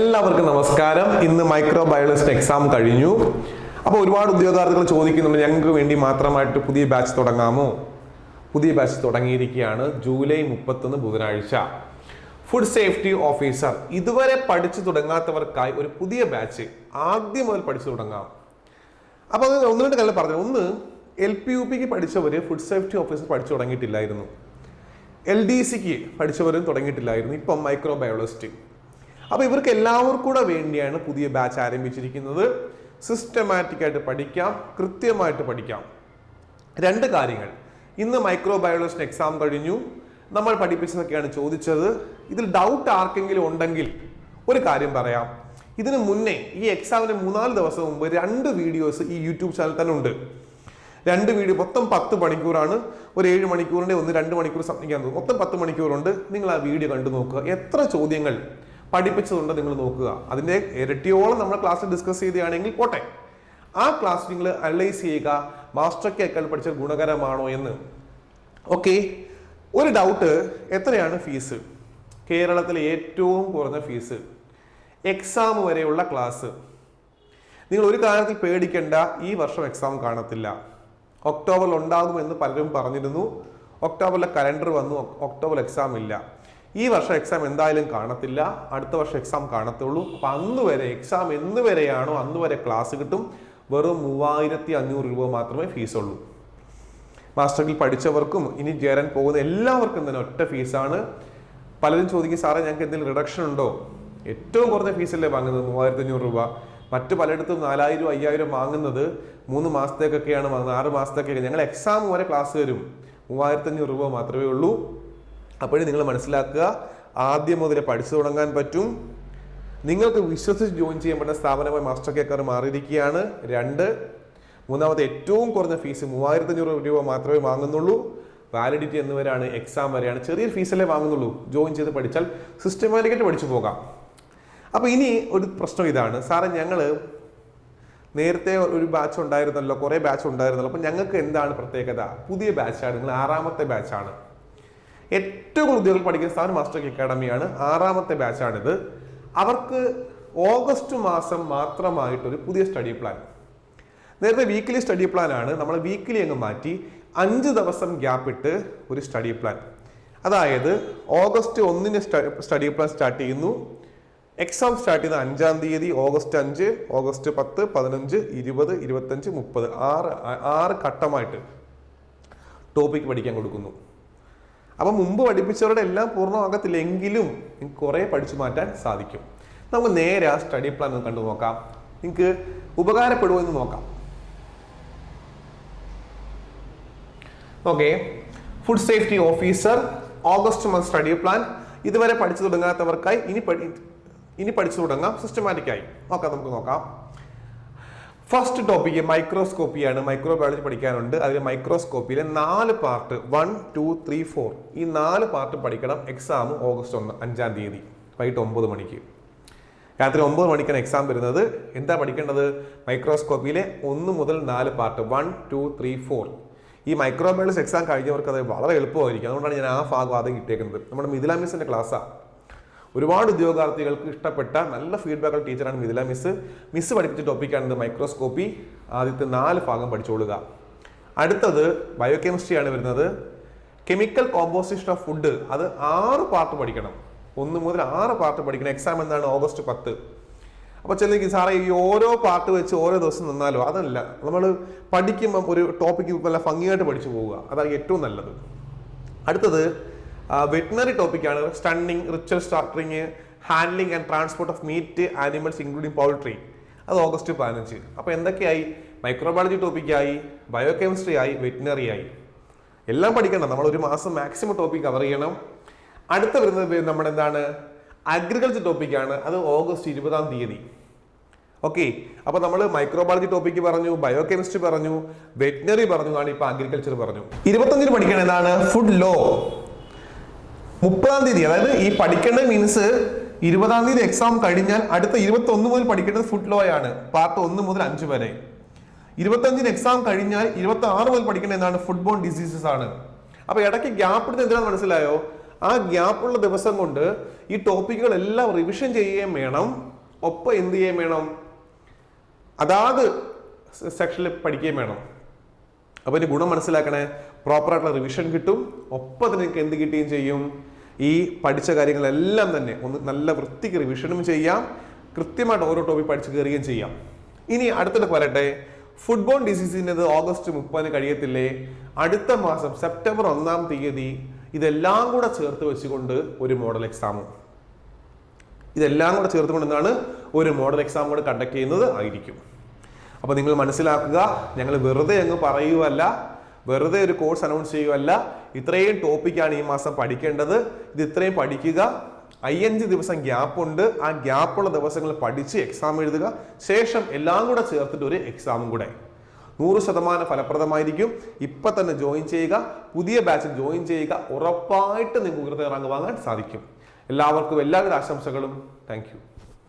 എല്ലാവർക്കും നമസ്കാരം. ഇന്ന് മൈക്രോബയോളജിസ്റ്റ് എക്സാം കഴിഞ്ഞു. അപ്പോൾ ഒരുപാട് ഉദ്യോഗാർത്ഥികൾ ചോദിക്കുന്നുണ്ട്, ഞങ്ങൾക്ക് വേണ്ടി മാത്രമായിട്ട് പുതിയ ബാച്ച് തുടങ്ങാമോ? പുതിയ ബാച്ച് തുടങ്ങിയിരിക്കുകയാണ്. ജൂലൈ 31 ബുധനാഴ്ച. ഫുഡ് സേഫ്റ്റി ഓഫീസർ ഇതുവരെ പഠിച്ചു തുടങ്ങാത്തവർക്കായി ഒരു പുതിയ ബാച്ച് ആദ്യം മുതൽ പഠിച്ചു തുടങ്ങാം. അപ്പോൾ അത് ഒന്ന് രണ്ട് കാര്യം പറഞ്ഞു. ഒന്ന്, LP-UPക്ക് പഠിച്ചവർ ഫുഡ് സേഫ്റ്റി ഓഫീസർ പഠിച്ചു തുടങ്ങിയിട്ടില്ലായിരുന്നു. LDCക്ക് പഠിച്ചവരും തുടങ്ങിയിട്ടില്ലായിരുന്നു. ഇപ്പം മൈക്രോബയോളജിസ്റ്റ്. അപ്പോൾ ഇവർക്ക് എല്ലാവർക്കും കൂടെ വേണ്ടിയാണ് പുതിയ ബാച്ച് ആരംഭിച്ചിരിക്കുന്നത്. സിസ്റ്റമാറ്റിക് ആയിട്ട് പഠിക്കാം, കൃത്യമായിട്ട് പഠിക്കാം. രണ്ട് കാര്യങ്ങൾ. ഇന്ന് മൈക്രോബയോളജിസ്റ്റ് എക്സാം കഴിഞ്ഞു. നമ്മൾ പഠിപ്പിച്ചതൊക്കെയാണ് ചോദിച്ചത്. ഇതിൽ ഡൗട്ട് ആർക്കെങ്കിലും ഉണ്ടെങ്കിൽ ഒരു കാര്യം പറയാം. ഇതിന് മുന്നേ ഈ എക്സാമിന് 3-4 ദിവസം മുമ്പ് 2 വീഡിയോസ് ഈ യൂട്യൂബ് ചാനൽ തന്നെ ഉണ്ട്. 2 വീഡിയോ, മൊത്തം 10 മണിക്കൂറാണ്. ഒരു 7 മണിക്കൂറിന്റെ 2 മണിക്കൂർ സംതിക്കാൻ തോന്നും. മൊത്തം 10 മണിക്കൂറുണ്ട്. നിങ്ങൾ ആ വീഡിയോ കണ്ടു നോക്കുക. എത്ര ചോദ്യങ്ങൾ പഠിപ്പിച്ചതുണ്ട് നിങ്ങൾ നോക്കുക. അതിന്റെ ഇരട്ടിയോളം നമ്മുടെ ക്ലാസ്സിൽ ഡിസ്കസ് ചെയ്തതാണെങ്കിൽ പോട്ടെ. ആ ക്ലാസ് നിങ്ങൾ അനലൈസ് ചെയ്യുക. മാസ്റ്റർ കേൾക്കാൻ പഠിച്ച ഗുണകരമാണോ എന്ന്. ഓക്കെ, ഒരു ഡൗട്ട്, എത്രയാണ് ഫീസ്? കേരളത്തിലെ ഏറ്റവും കുറഞ്ഞ ഫീസ്, എക്സാം വരെയുള്ള ക്ലാസ്. നിങ്ങൾ ഒരു കാര്യത്തിൽ പേടിക്കേണ്ട, ഈ വർഷം എക്സാം കാണത്തില്ല. ഒക്ടോബറിൽ ഉണ്ടാകുമെന്ന് പലരും പറഞ്ഞിരുന്നു. ഒക്ടോബറിലെ കലണ്ടർ വന്നു, ഒക്ടോബറിൽ എക്സാം ഇല്ല. ഈ വർഷം എക്സാം എന്തായാലും കാണത്തില്ല. അടുത്ത വർഷം എക്സാം കാണത്തുള്ളൂ. അപ്പൊ അന്ന് വരെ എക്സാം എന്ന് വരെയാണോ അന്ന് വരെ ക്ലാസ് കിട്ടും. വെറും 3500 രൂപ മാത്രമേ ഫീസ് ഉള്ളൂ. മാസ്റ്ററിൽ പഠിച്ചവർക്കും ഇനി ചേരാൻ പോകുന്ന എല്ലാവർക്കും തന്നെ ഒറ്റ ഫീസാണ്. പലരും ചോദിക്കും, സാറേ ഞങ്ങൾക്ക് എന്തെങ്കിലും റിഡക്ഷൻ ഉണ്ടോ? ഏറ്റവും കുറഞ്ഞ ഫീസല്ലേ വാങ്ങുന്നത്, 3500 രൂപ. മറ്റു പലയിടത്തും 4000 5000 വാങ്ങുന്നത് 3 മാസത്തേക്കൊക്കെയാണ് വാങ്ങുന്നത്, 6 മാസത്തേക്കൊക്കെ. ഞങ്ങൾ എക്സാം വരെ ക്ലാസ് വരും. 3500 രൂപ മാത്രമേ ഉള്ളൂ. അപ്പോഴും നിങ്ങൾ മനസ്സിലാക്കുക, ആദ്യം മുതലേ പഠിച്ചു തുടങ്ങാൻ പറ്റും. നിങ്ങൾക്ക് വിശ്വസിച്ച് ജോയിൻ ചെയ്യാൻ പറ്റുന്ന സ്ഥാപനമായി മാസ്റ്റർ കേക്കർ മാറിയിരിക്കുകയാണ്. 2, മൂന്നാമത്തെ ഏറ്റവും കുറഞ്ഞ ഫീസ് 3500 രൂപ മാത്രമേ വാങ്ങുന്നുള്ളൂ. വാലിഡിറ്റി എന്നിവരാണ്, എക്സാം വരെയാണ്. ചെറിയൊരു ഫീസല്ലേ വാങ്ങുന്നുള്ളൂ. ജോയിൻ ചെയ്ത് പഠിച്ചാൽ സിസ്റ്റമാറ്റിക്കായിട്ട് പഠിച്ചു പോകാം. അപ്പോൾ ഇനി ഒരു പ്രശ്നം ഇതാണ്, സാറേ ഞങ്ങൾ നേരത്തെ ഒരു ബാച്ച് ഉണ്ടായിരുന്നല്ലോ, കുറേ ബാച്ച് ഉണ്ടായിരുന്നല്ലോ, അപ്പോൾ ഞങ്ങൾക്ക് എന്താണ് പ്രത്യേകത? പുതിയ ബാച്ചാണ്, നിങ്ങൾ 6ാമത്തെ ബാച്ചാണ്. ഏറ്റവും കൂടുതൽ ഉദ്യോഗങ്ങൾ പഠിക്കുന്ന സ്ഥാപനം മാസ്റ്റർ അക്കാഡമിയാണ്. 6ാമത്തെ ബാച്ചാണിത്. അവർക്ക് ഓഗസ്റ്റ് മാസം മാത്രമായിട്ടൊരു പുതിയ സ്റ്റഡി പ്ലാൻ. നേരത്തെ വീക്കിലി സ്റ്റഡി പ്ലാൻ ആണ്, നമ്മൾ വീക്കിലി അങ്ങ് മാറ്റി 5 ദിവസം ഗ്യാപ്പ് ഇട്ട് ഒരു സ്റ്റഡി പ്ലാൻ. അതായത് ഓഗസ്റ്റ് 1 സ്റ്റഡി പ്ലാൻ സ്റ്റാർട്ട് ചെയ്യുന്നു. എക്സാം സ്റ്റാർട്ട് ചെയ്യുന്ന 5-ാം തീയതി, ഓഗസ്റ്റ് 5, ഓഗസ്റ്റ് 10, 15, 20, 25, 30 6 ഘട്ടമായിട്ട് ടോപ്പിക് പഠിക്കാൻ കൊടുക്കുന്നു. അപ്പം മുമ്പ് പഠിപ്പിച്ചവരുടെ എല്ലാം പൂർണ്ണമാകത്തില്ലെങ്കിലും നിങ്ങൾക്ക് കുറേ പഠിച്ചു മാറ്റാൻ സാധിക്കും. നമുക്ക് നേരെ ആ സ്റ്റഡി പ്ലാൻ ഒന്ന് കണ്ടു നോക്കാം. നിങ്ങൾക്ക് ഉപകാരപ്പെടുമോ എന്ന് നോക്കാം. Okay, food safety officer August month study plan. ഇതുവരെ പഠിച്ചു തുടങ്ങാത്തവർക്കായി ഇനി പഠിച്ചു തുടങ്ങാം സിസ്റ്റമാറ്റിക്കായി. നമുക്ക് നോക്കാം. First topic മൈക്രോസ്കോപ്പിയാണ്. മൈക്രോബയോളജി പഠിക്കാനുണ്ട്. അതിൽ മൈക്രോസ്കോപ്പിയിലെ 4 പാർട്ട് 1, 2, 3, 4 ഈ 4 പാർട്ട് പഠിക്കണം. എക്സാം ഓഗസ്റ്റ് 5-ാം തീയതി വൈകിട്ട് 9 മണിക്ക്. രാത്രി 9 മണിക്കാണ് എക്സാം വരുന്നത്. എന്താ പഠിക്കേണ്ടത്? മൈക്രോസ്കോപ്പിയിലെ 1 മുതൽ 4 പാർട്ട് 1, 2, 3, 4. ഈ മൈക്രോബയോളജി എക്സാം കഴിഞ്ഞവർക്ക് അത് വളരെ എളുപ്പമായിരിക്കും. അതുകൊണ്ടാണ് ഞാൻ ആ ഭാഗം ആദ്യം കിട്ടിയേക്കുന്നത്. നമ്മുടെ മിഥില മിസ്സിന്റെ ക്ലാസ്സാണ്. ഒരുപാട് ഉദ്യോഗാർത്ഥികൾക്ക് ഇഷ്ടപ്പെട്ട നല്ല ഫീഡ്ബാക്കുള്ള ടീച്ചറാണ് മിഥില മിസ്. മിസ് പഠിപ്പിച്ച ടോപ്പിക്കാണിത് മൈക്രോസ്കോപ്പി. ആദ്യത്തെ 4 ഭാഗം പഠിച്ചോളുക. അടുത്തത് ബയോകെമിസ്ട്രിയാണ് വരുന്നത്. കെമിക്കൽ കോമ്പോസിഷൻ ഓഫ് ഫുഡ്, അത് 6 പാർട്ട് പഠിക്കണം. 1 മുതൽ 6 പാർട്ട് പഠിക്കണം. എക്സാം എന്താണ്? ഓഗസ്റ്റ് 10. അപ്പോൾ ചിലർക്ക് സാറേ ഈ ഓരോ പാർട്ട് വെച്ച് ഓരോ ദിവസം നിന്നാലോ? അതല്ല, നമ്മൾ പഠിക്കുമ്പം ഒരു ടോപ്പിക്ക് നല്ല ഭംഗിയായിട്ട് പഠിച്ചു പോവുക, അതാണ് ഏറ്റവും നല്ലത്. അടുത്തത് വെറ്റിനറി ടോപ്പിക്കാണ്. Stunning, ritual slaughtering, handling and transport of meat animals including poultry, അത് ഓഗസ്റ്റ് 15. അപ്പോൾ എന്തൊക്കെയായി? മൈക്രോബയോളജി ടോപ്പിക്കായി, ബയോകെമിസ്ട്രി ആയി, വെറ്റിനറി ആയി. എല്ലാം പഠിക്കണം. നമ്മൾ ഒരു മാസം മാക്സിമം ടോപ്പിക് കവർ ചെയ്യണം. അടുത്ത വരുന്നത് നമ്മുടെ എന്താണ്? അഗ്രികൾച്ചർ ടോപ്പിക്കാണ്. അത് ഓഗസ്റ്റ് 20-ാം തീയതി. ഓക്കെ, അപ്പോൾ നമ്മൾ മൈക്രോബയോളജി ടോപ്പിക്ക് പറഞ്ഞു, ബയോകെമിസ്ട്രി പറഞ്ഞു, വെറ്റിനറി പറഞ്ഞു, ആണ് ഇപ്പൊ അഗ്രികൾച്ചർ പറഞ്ഞു. 25-ന് പഠിക്കണം എന്താണ്? Food law. 30-ാം തീയതി, അതായത് ഈ പഠിക്കേണ്ട മീൻസ് 20-ാം തീയതി എക്സാം കഴിഞ്ഞാൽ അടുത്ത 21 മുതൽ പഠിക്കേണ്ടത് ഫുഡ് ലോ ആണ്. പാർട്ട് 1 മുതൽ 5 വരെ. 25-ന് എക്സാം കഴിഞ്ഞാൽ 26 മുതൽ പഠിക്കേണ്ടത് എന്താണ്? ഫുഡ് ബോൺ ഡിസീസസ് ആണ്. അപ്പൊ ഇടയ്ക്ക് ഗ്യാപ്പ് എടുത്ത് എന്തിനാണെന്ന് മനസ്സിലായോ? ആ ഗ്യാപ്പുള്ള ദിവസം കൊണ്ട് ഈ ടോപ്പിക്കുകളെല്ലാം റിവിഷൻ ചെയ്യുകയും വേണം, ഒപ്പം എന്ത് ചെയ്യുകയും വേണം, അതാത് സെക്ഷനിൽ പഠിക്കുകയും വേണം. അപ്പൊ ഇതിന്റെ ഗുണം മനസ്സിലാക്കണേ, പ്രോപ്പറായിട്ടുള്ള റിവിഷൻ കിട്ടും, ഒപ്പം നിങ്ങൾക്ക് എന്ത് കിട്ടുകയും ചെയ്യും, ഈ പഠിച്ച കാര്യങ്ങളെല്ലാം തന്നെ ഒന്ന് നല്ല വൃത്തിക്ക് റിവിഷനും ചെയ്യാം, കൃത്യമായിട്ട് ഓരോ ടോപ്പിക് പഠിച്ച് കയറുകയും ചെയ്യാം. ഇനി അടുത്തിട്ട് പറയട്ടെ, ഫുട്ബോൾ ഡിസീസിൻ്റെത് ഓഗസ്റ്റ് 30 കഴിയത്തില്ലേ, അടുത്ത മാസം സെപ്റ്റംബർ 1-ാം തീയതി ഇതെല്ലാം കൂടെ ചേർത്ത് വെച്ചുകൊണ്ട് ഒരു മോഡൽ എക്സാമും, ഇതെല്ലാം കൂടെ ചേർത്തുകൊണ്ട് എന്താണ് ഒരു മോഡൽ എക്സാം കൂടെ കണ്ടക്ട് ചെയ്യുന്നത് ആയിരിക്കും. അപ്പൊ നിങ്ങൾ മനസ്സിലാക്കുക, ഞങ്ങൾ വെറുതെ അങ്ങ് പറയുകയല്ല, വെറുതെ ഒരു കോഴ്സ് അനൗൺസ് ചെയ്യുകയല്ല, ഇത്രയും ടോപ്പിക്കാണ് ഈ മാസം പഠിക്കേണ്ടത്, ഇത് ഇത്രയും പഠിക്കുക. 5 ദിവസം ഗ്യാപ്പ് ഉണ്ട്, ആ ഗ്യാപ്പുള്ള ദിവസങ്ങൾ പഠിച്ച് എക്സാം എഴുതുക, ശേഷം എല്ലാം കൂടെ ചേർത്തിട്ട് ഒരു എക്സാമും കൂടെ 100% ഫലപ്രദമായിരിക്കും. ഇപ്പൊ തന്നെ ജോയിൻ ചെയ്യുക, പുതിയ ബാച്ചിൽ ജോയിൻ ചെയ്യുക, ഉറപ്പായിട്ട് നിങ്ങൾക്ക് ഉയർന്ന റാങ്ക് വാങ്ങാൻ സാധിക്കും. എല്ലാവർക്കും എല്ലാവിധ ആശംസകളും. Thank you.